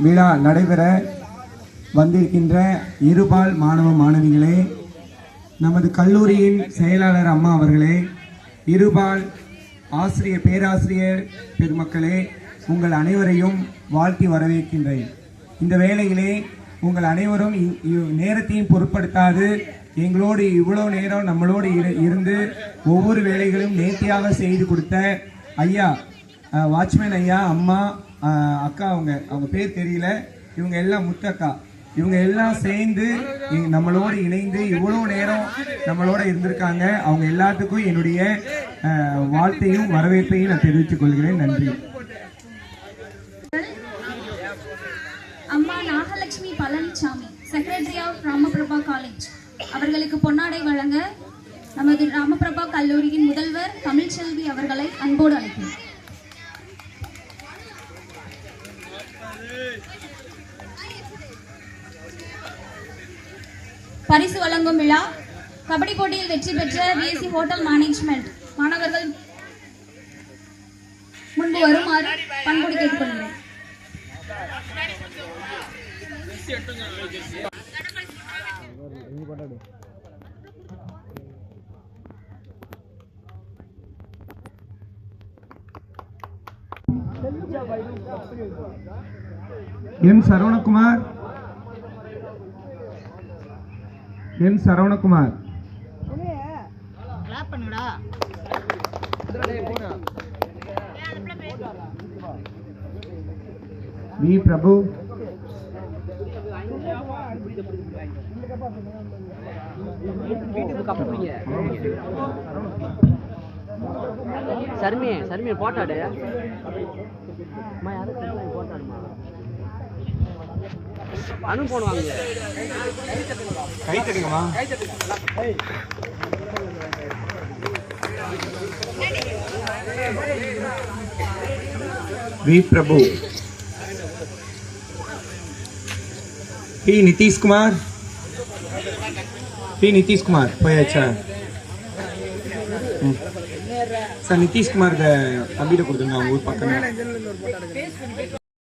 விழா நடைபெற வந்திருக்கின்ற இருபால் மாணவ மாணவிகளே, நமது கல்லூரியின் செயலாளர் அம்மா அவர்களே, இருபால் பேராசிரியர் பெருமக்களே, உங்கள் அனைவரையும் வாழ்த்தி வரவேற்கின்றேன். இந்த வேளையிலே உங்கள் அனைவரும் நேரத்தையும் பொருட்படுத்தாது எங்களோடு இவ்வளவு நேரம் நம்மளோடு இருந்து ஒவ்வொரு வேலைகளும் நேர்த்தியாக செய்து கொடுத்த ஐயா, வாட்ச்மேன் ஐயா, அம்மா, அக்கா, அவங்க பேர் தெரியல, இவங்க எல்லாம் முத்தக்கா, இவங்க எல்லாம் சேர்ந்து நம்மளோடு இணைந்து இவ்வளவு நேரம் நம்மளோட இருந்திருக்காங்க. அவங்க எல்லாத்துக்கும் என்னுடைய வாழ்த்தையும் வரவேற்பையும் நான் தெரிவித்துக் கொள்கிறேன். நன்றி. அம்மா Nagalakshmi Palaniswami, secretary of Ramaprabha college அவர்களுக்கு பொன்னாடை வழங்க நமது ராமபிரபா கல்லூரியின் முதல்வர் தமிழ்ச்செல்வி அவர்களை அன்போடு அழைக்கிறேன். பரிசு வழங்கும் விழா. கபடி போட்டியில் வெற்றி பெற்ற பிஎஸ்சி ஹோட்டல் மேனேஜ்மெண்ட் மாணவர்கள் முன்பு வருமாறு பண்போடு கேட்டுக்கொள்கிறேன். எம் சரவணகுமார், வி பிரபு, சர்மிய போட்டாடு போட்டாடுமா அனு போடுவாங்க. கை தட்டுங்கம்மா. வி பிரபு, பி நிதிஷ்குமார், போயாச்சா சார்? நிதிஷ்குமார் தம்பிட்ட கொடுத்துருங்க, அவங்க ஊர் பக்கம்.